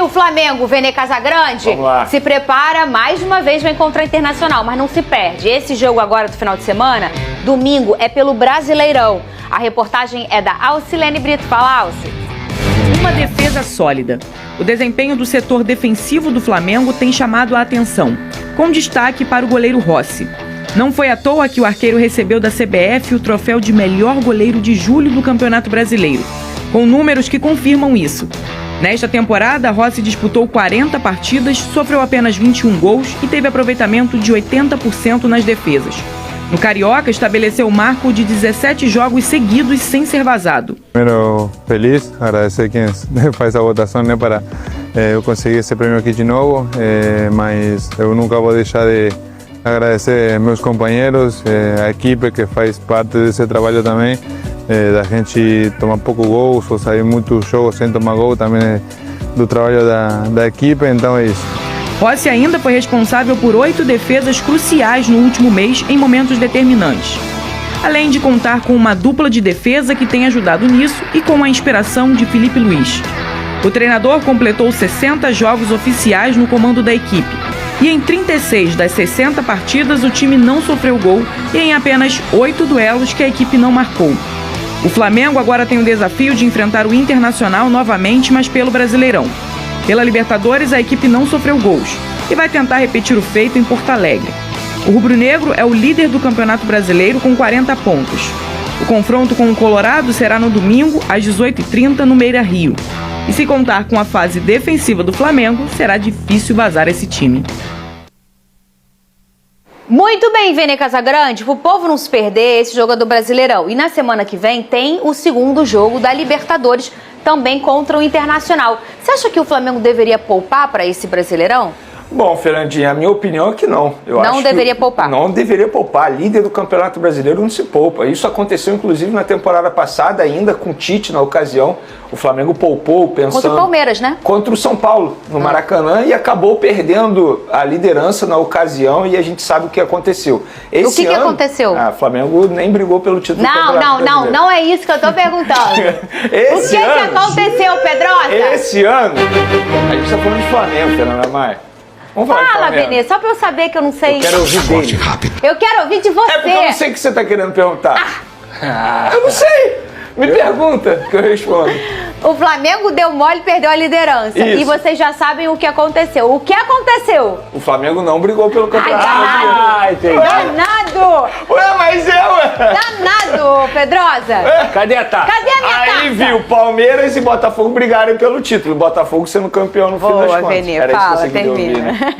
o Flamengo, Vene Casagrande, se prepara mais uma vez, vai encontrar Internacional, mas não se perde. Esse jogo agora do final de semana, domingo, é pelo Brasileirão. A reportagem é da Alcilene Brito. Fala, Alci. Uma defesa sólida. O desempenho do setor defensivo do Flamengo tem chamado a atenção, com destaque para o goleiro Rossi. Não foi à toa que o arqueiro recebeu da CBF o troféu de melhor goleiro de julho do Campeonato Brasileiro, com números que confirmam isso. Nesta temporada, Rossi disputou 40 partidas, sofreu apenas 21 gols e teve aproveitamento de 80% nas defesas. No Carioca, estabeleceu o marco de 17 jogos seguidos sem ser vazado. Primeiro, feliz, agradecer quem faz a votação, né, para eu conseguir esse prêmio aqui de novo, mas eu nunca vou deixar de agradecer meus companheiros, a equipe que faz parte desse trabalho também, da gente tomar pouco gol, ou sair muitos jogos sem tomar gol, também do trabalho da equipe, então é isso. Rossi ainda foi responsável por 8 defesas cruciais no último mês em momentos determinantes. Além de contar com uma dupla de defesa que tem ajudado nisso e com a inspiração de Felipe Luiz. O treinador completou 60 jogos oficiais no comando da equipe. E em 36 das 60 partidas o time não sofreu gol e em apenas 8 duelos que a equipe não marcou. O Flamengo agora tem o desafio de enfrentar o Internacional novamente, mas pelo Brasileirão. Pela Libertadores, a equipe não sofreu gols e vai tentar repetir o feito em Porto Alegre. O rubro-negro é o líder do Campeonato Brasileiro com 40 pontos. O confronto com o Colorado será no domingo, às 18h30, no Beira-Rio. E se contar com a fase defensiva do Flamengo, será difícil vazar esse time. Muito bem, Vene Casagrande, para o povo não se perder, esse jogo é do Brasileirão. E na semana que vem tem o segundo jogo da Libertadores, também contra o Internacional. Você acha que o Flamengo deveria poupar para esse Brasileirão? Bom, Fernandinha, a minha opinião é que não. Eu acho deveria poupar. Não deveria poupar. Líder do Campeonato Brasileiro não se poupa. Isso aconteceu, inclusive, na temporada passada, ainda com o Tite na ocasião. O Flamengo poupou pensando... Contra o Palmeiras, né? Contra o São Paulo, no Maracanã, e acabou perdendo a liderança na ocasião, e a gente sabe o que aconteceu. O que aconteceu? O Flamengo nem brigou pelo título do Campeonato Brasileiro. Não é isso que eu tô perguntando. O que aconteceu, Pedrosa? Esse ano, a gente tá falando de Flamengo, Fernanda Maia. Fala, Benê, só pra eu saber que eu não sei. Eu quero ouvir dele. Eu quero ouvir de você. É porque eu não sei o que você tá querendo perguntar. Eu não sei. Me pergunta que eu respondo. O Flamengo deu mole e perdeu a liderança. Isso. E vocês já sabem o que aconteceu. O que aconteceu? O Flamengo não brigou pelo campeonato. Danado! Ué, mas Danado, Pedrosa! Cadê a taça? Cadê a minha taça? Aí viu Palmeiras e Botafogo brigarem pelo título. Botafogo sendo campeão no fim das contas. Benê, Era fala, isso que você queria termina. ouvir, né?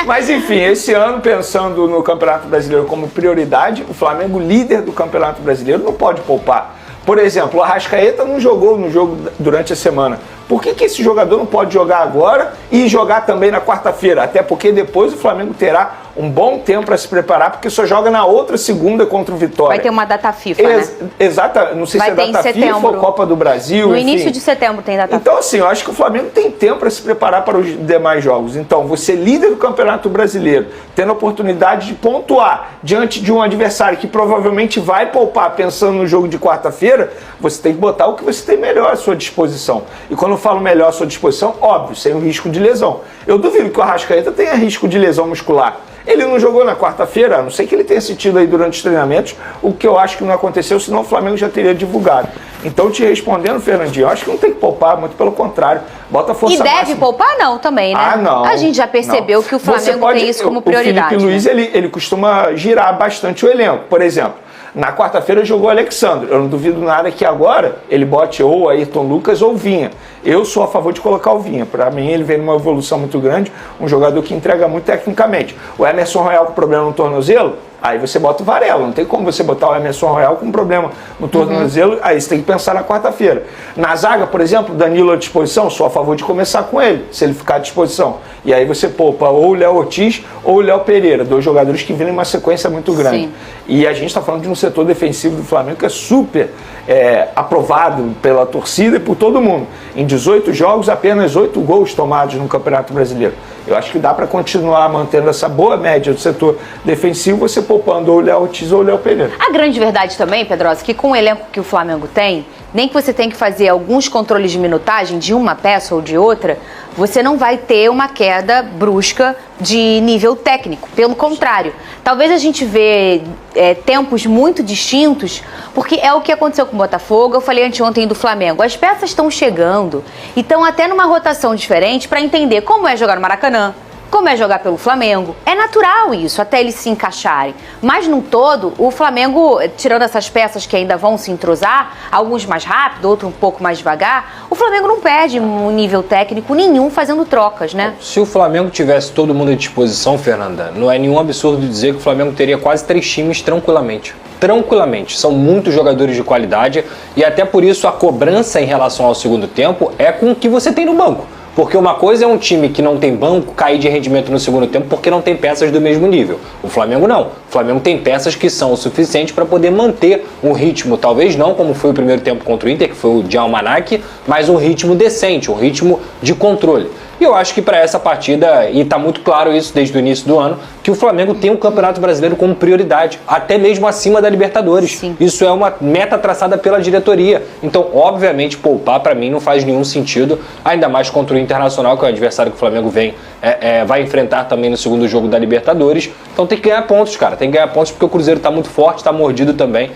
Mas enfim, esse ano, pensando no Campeonato Brasileiro como prioridade, o Flamengo, líder do Campeonato Brasileiro, não pode poupar. Por exemplo, o Arrascaeta não jogou no jogo durante a semana. Por que esse jogador não pode jogar agora e jogar também na quarta-feira? Até porque depois o Flamengo terá um bom tempo para se preparar, porque só joga na outra segunda contra o Vitória. Vai ter uma data FIFA, né? Exata, não sei Vai se ter é data em FIFA setembro. ou Copa do Brasil. No enfim. início de setembro tem data FIFA. Então, assim, eu acho que o Flamengo tem tempo para se preparar para os demais jogos. Então, você líder do Campeonato Brasileiro, tendo a oportunidade de pontuar diante de um adversário que provavelmente vai poupar pensando no jogo de quarta-feira, você tem que botar o que você tem melhor à sua disposição. E quando eu falo melhor à sua disposição, óbvio, sem o risco de lesão. Eu duvido que o Arrascaeta tenha risco de lesão muscular. Ele não jogou na quarta-feira, a não sei que ele tenha sentido aí durante os treinamentos, o que eu acho que não aconteceu, senão o Flamengo já teria divulgado. Então, te respondendo, Fernandinho, eu acho que não tem que poupar, muito pelo contrário, bota a força máxima. E deve poupar não também, né? Não. A gente já percebeu que o Flamengo tem isso como prioridade. O Felipe Luiz, ele costuma girar bastante o elenco. Por exemplo, na quarta-feira jogou o Alexandre. Eu não duvido nada que agora ele bote ou Ayrton Lucas ou Vinha. Eu sou a favor de colocar o Vinha. Para mim, ele vem numa evolução muito grande, um jogador que entrega muito tecnicamente. O Emerson Royal com problema no tornozelo, aí você bota o Varela. Não tem como você botar o Emerson Royal com problema no tornozelo, aí você tem que pensar na quarta-feira. Na zaga, por exemplo, Danilo à disposição, sou a favor de começar com ele, se ele ficar à disposição. E aí você poupa ou o Léo Ortiz ou o Léo Pereira, dois jogadores que vêm em uma sequência muito grande. Sim. E a gente está falando de um setor defensivo do Flamengo que é super aprovado pela torcida e por todo mundo. Em 18 jogos, apenas 8 gols tomados no Campeonato Brasileiro. Eu acho que dá para continuar mantendo essa boa média do setor defensivo, você poupando ou o Léo Ortiz ou o Léo Pereira. A grande verdade também, Pedrosa, que com o elenco que o Flamengo tem, nem que você tenha que fazer alguns controles de minutagem de uma peça ou de outra, você não vai ter uma queda brusca de nível técnico. Pelo contrário, talvez a gente vê tempos muito distintos, porque é o que aconteceu com o Botafogo, eu falei anteontem do Flamengo. As peças estão chegando e estão até numa rotação diferente para entender como é jogar no Maracanã, como é jogar pelo Flamengo. É natural isso, até eles se encaixarem. Mas, no todo, o Flamengo, tirando essas peças que ainda vão se entrosar, alguns mais rápido, outros um pouco mais devagar, o Flamengo não perde um nível técnico nenhum fazendo trocas, né? Se o Flamengo tivesse todo mundo à disposição, Fernanda, não é nenhum absurdo dizer que o Flamengo teria quase 3 times tranquilamente. Tranquilamente. São muitos jogadores de qualidade e até por isso a cobrança em relação ao segundo tempo é com o que você tem no banco. Porque uma coisa é um time que não tem banco cair de rendimento no segundo tempo porque não tem peças do mesmo nível. O Flamengo não. O Flamengo tem peças que são o suficiente para poder manter um ritmo, talvez não como foi o primeiro tempo contra o Inter, que foi o de Almanac, mas um ritmo decente, um ritmo de controle. E eu acho que para essa partida, e está muito claro isso desde o início do ano, que o Flamengo tem o Campeonato Brasileiro como prioridade, até mesmo acima da Libertadores. Sim. Isso é uma meta traçada pela diretoria. Então, obviamente, poupar para mim não faz nenhum sentido, ainda mais contra o Internacional, que é o adversário que o Flamengo vai enfrentar também no segundo jogo da Libertadores. Então tem que ganhar pontos, cara. Tem que ganhar pontos porque o Cruzeiro está muito forte, está mordido também.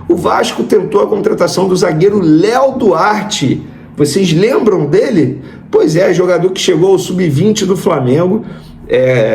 O Vasco tentou a contratação do zagueiro Léo Duarte. Vocês lembram dele? Pois é, jogador que chegou ao sub-20 do Flamengo,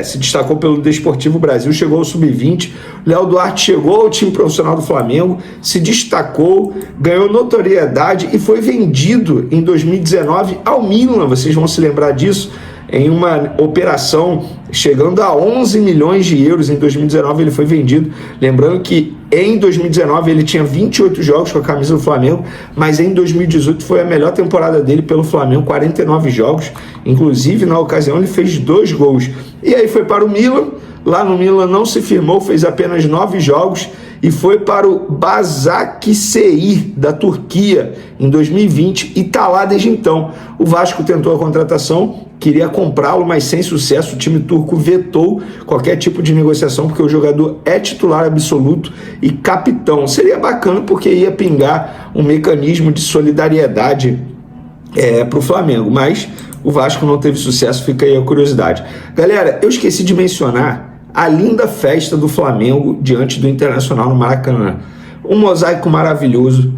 se destacou pelo Desportivo Brasil, chegou ao sub-20. Léo Duarte chegou ao time profissional do Flamengo, se destacou, ganhou notoriedade e foi vendido em 2019 ao Milan. Vocês vão se lembrar disso, em uma operação chegando a 11 milhões de euros. Em 2019 ele foi vendido. Lembrando que em 2019 ele tinha 28 jogos com a camisa do Flamengo, mas em 2018 foi a melhor temporada dele pelo Flamengo, 49 jogos. Inclusive, na ocasião, ele fez 2 gols. E aí foi para o Milan. Lá no Milan não se firmou, fez apenas 9 jogos e foi para o Başakşehir da Turquia em 2020 e está lá desde então. O Vasco tentou a contratação, queria comprá-lo, mas sem sucesso. O time turco vetou qualquer tipo de negociação porque o jogador é titular absoluto e capitão. Seria bacana porque ia pingar um mecanismo de solidariedade para o Flamengo, mas o Vasco não teve sucesso, fica aí a curiosidade. Galera, eu esqueci de mencionar a linda festa do Flamengo diante do Internacional no Maracanã. Um mosaico maravilhoso,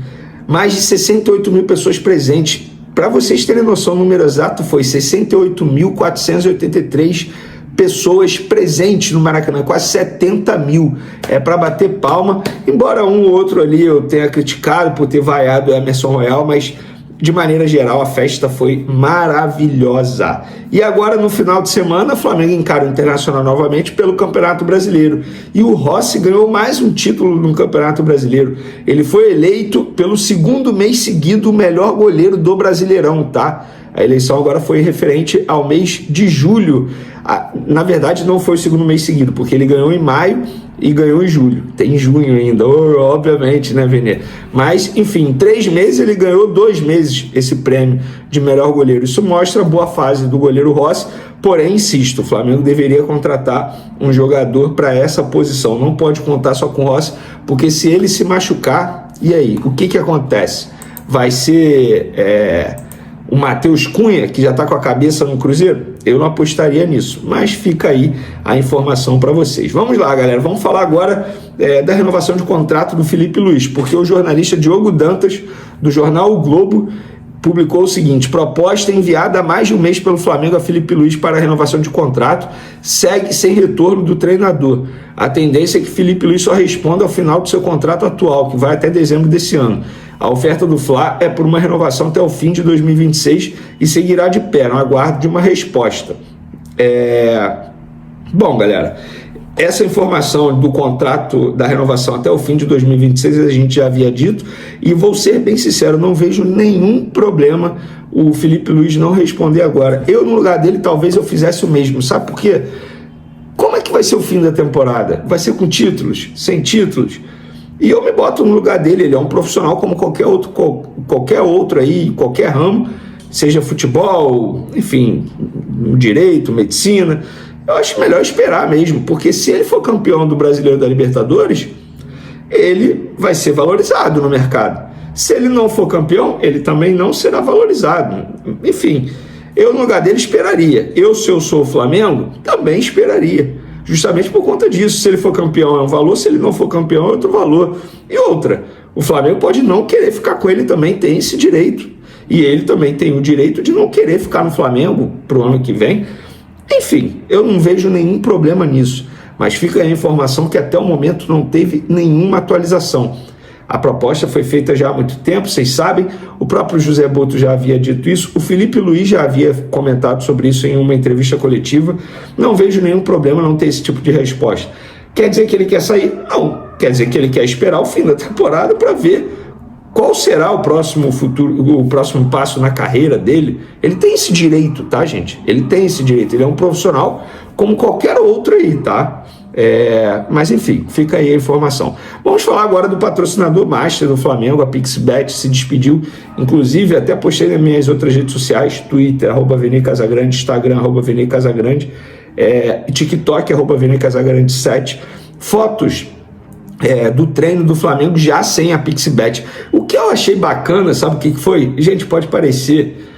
mais de 68 mil pessoas presentes. Para vocês terem noção, o número exato foi 68.483 pessoas presentes no Maracanã, quase 70 mil. É para bater palma, embora um ou outro ali eu tenha criticado por ter vaiado o Emerson Royal, mas de maneira geral, a festa foi maravilhosa. E agora, no final de semana, o Flamengo encara o Internacional novamente pelo Campeonato Brasileiro. E o Rossi ganhou mais um título no Campeonato Brasileiro. Ele foi eleito pelo 2º mês seguido o melhor goleiro do Brasileirão, tá? A eleição agora foi referente ao mês de julho. Na verdade, não foi o 2º mês seguido, porque ele ganhou em maio e ganhou em julho. Tem junho ainda, obviamente, né, Venê? Mas, enfim, em 3 meses ele ganhou 2 meses esse prêmio de melhor goleiro. Isso mostra a boa fase do goleiro Rossi. Porém, insisto, o Flamengo deveria contratar um jogador para essa posição. Não pode contar só com o Rossi, porque se ele se machucar, e aí? O que acontece? Vai ser o Matheus Cunha, que já está com a cabeça no Cruzeiro? Eu não apostaria nisso, mas fica aí a informação para vocês. Vamos lá, galera, vamos falar agora da renovação de contrato do Felipe Luiz, porque o jornalista Diogo Dantas, do jornal O Globo, publicou o seguinte: proposta enviada há mais de um mês pelo Flamengo a Felipe Luiz para a renovação de contrato segue sem retorno do treinador. A tendência é que Felipe Luiz só responda ao final do seu contrato atual, que vai até dezembro desse ano. A oferta do Fla é por uma renovação até o fim de 2026 e seguirá de pé, no aguardo de uma resposta. Bom, galera, essa informação do contrato da renovação até o fim de 2026 a gente já havia dito, e vou ser bem sincero, não vejo nenhum problema o Felipe Luiz não responder agora. Eu, no lugar dele, talvez eu fizesse o mesmo. Sabe por quê? Como é que vai ser o fim da temporada? Vai ser com títulos? Sem títulos? E eu me boto no lugar dele. Ele é um profissional como qualquer outro aí, qualquer ramo, seja futebol, enfim, direito, medicina, eu acho melhor esperar mesmo, porque se ele for campeão do Brasileiro da Libertadores, ele vai ser valorizado no mercado. Se ele não for campeão, ele também não será valorizado. Enfim, eu no lugar dele esperaria. Se eu sou o Flamengo, também esperaria. Justamente por conta disso. Se ele for campeão é um valor, se ele não for campeão é outro valor. E outra, o Flamengo pode não querer ficar com ele também, tem esse direito. E ele também tem o direito de não querer ficar no Flamengo para o ano que vem. Enfim, eu não vejo nenhum problema nisso. Mas fica aí a informação que até o momento não teve nenhuma atualização. A proposta foi feita já há muito tempo, vocês sabem, o próprio José Boto já havia dito isso, o Felipe Luiz já havia comentado sobre isso em uma entrevista coletiva. Não vejo nenhum problema não ter esse tipo de resposta. Quer dizer que ele quer sair? Não. Quer dizer que ele quer esperar o fim da temporada para ver qual será o próximo passo na carreira dele. Ele tem esse direito, tá, gente? Ele tem esse direito, ele é um profissional como qualquer outro aí, tá? Mas enfim, fica aí a informação. Vamos falar agora do patrocinador master do Flamengo, a PixBet se despediu, inclusive até postei nas minhas outras redes sociais, Twitter, @VeniCasagrande, Instagram, @VeniCasagrande, TikTok, @VeniCasagrande7, fotos do treino do Flamengo já sem a PixBet. O que eu achei bacana, sabe o que foi? Gente, pode parecer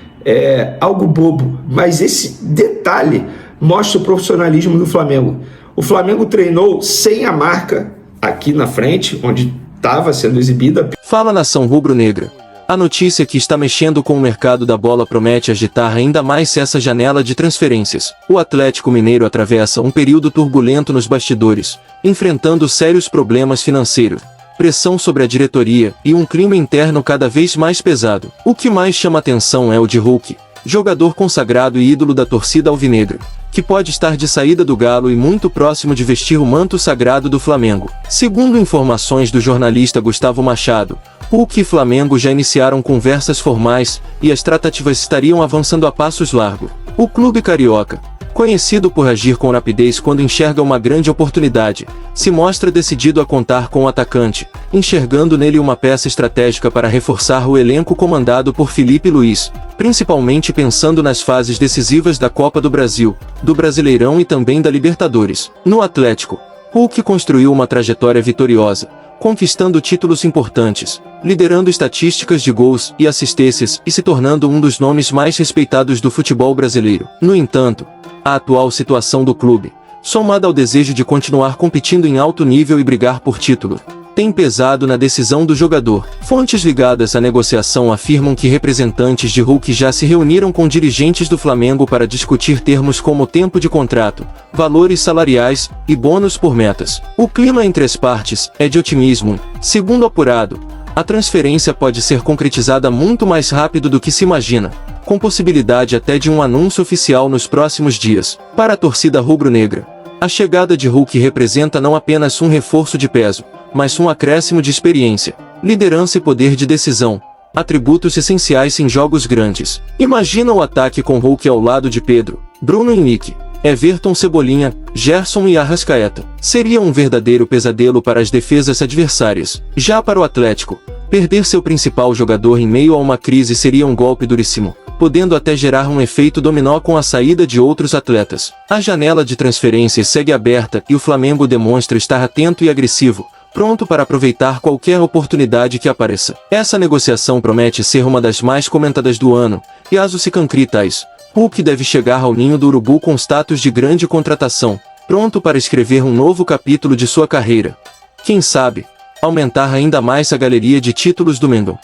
algo bobo, mas esse detalhe mostra o profissionalismo do Flamengo. O Flamengo treinou sem a marca aqui na frente, onde estava sendo exibida. Fala, nação rubro-negra. A notícia que está mexendo com o mercado da bola promete agitar ainda mais essa janela de transferências. O Atlético Mineiro atravessa um período turbulento nos bastidores, enfrentando sérios problemas financeiros, pressão sobre a diretoria e um clima interno cada vez mais pesado. O que mais chama atenção é o de Hulk, jogador consagrado e ídolo da torcida alvinegra, que pode estar de saída do Galo e muito próximo de vestir o manto sagrado do Flamengo. Segundo informações do jornalista Gustavo Machado, Hulk e Flamengo já iniciaram conversas formais e as tratativas estariam avançando a passos largos. O clube carioca, conhecido por agir com rapidez quando enxerga uma grande oportunidade, se mostra decidido a contar com o atacante, enxergando nele uma peça estratégica para reforçar o elenco comandado por Felipe Luiz, principalmente pensando nas fases decisivas da Copa do Brasil, do Brasileirão e também da Libertadores. No Atlético, Hulk construiu uma trajetória vitoriosa, conquistando títulos importantes, liderando estatísticas de gols e assistências e se tornando um dos nomes mais respeitados do futebol brasileiro. No entanto, a atual situação do clube, somada ao desejo de continuar competindo em alto nível e brigar por título, tem pesado na decisão do jogador. Fontes ligadas à negociação afirmam que representantes de Hulk já se reuniram com dirigentes do Flamengo para discutir termos como tempo de contrato, valores salariais e bônus por metas. O clima entre as partes é de otimismo. Segundo apurado, a transferência pode ser concretizada muito mais rápido do que se imagina, com possibilidade até de um anúncio oficial nos próximos dias. Para a torcida rubro-negra, a chegada de Hulk representa não apenas um reforço de peso, mas um acréscimo de experiência, liderança e poder de decisão, atributos essenciais em jogos grandes. Imagina o ataque com Hulk ao lado de Pedro, Bruno Henrique, Everton, Cebolinha, Gerson e Arrascaeta. Seria um verdadeiro pesadelo para as defesas adversárias. Já para o Atlético, perder seu principal jogador em meio a uma crise seria um golpe duríssimo, podendo até gerar um efeito dominó com a saída de outros atletas. A janela de transferências segue aberta e o Flamengo demonstra estar atento e agressivo, pronto para aproveitar qualquer oportunidade que apareça. Essa negociação promete ser uma das mais comentadas do ano, e caso se concretize, Hulk deve chegar ao ninho do urubu com status de grande contratação, pronto para escrever um novo capítulo de sua carreira. Quem sabe, aumentar ainda mais a galeria de títulos do Mengão.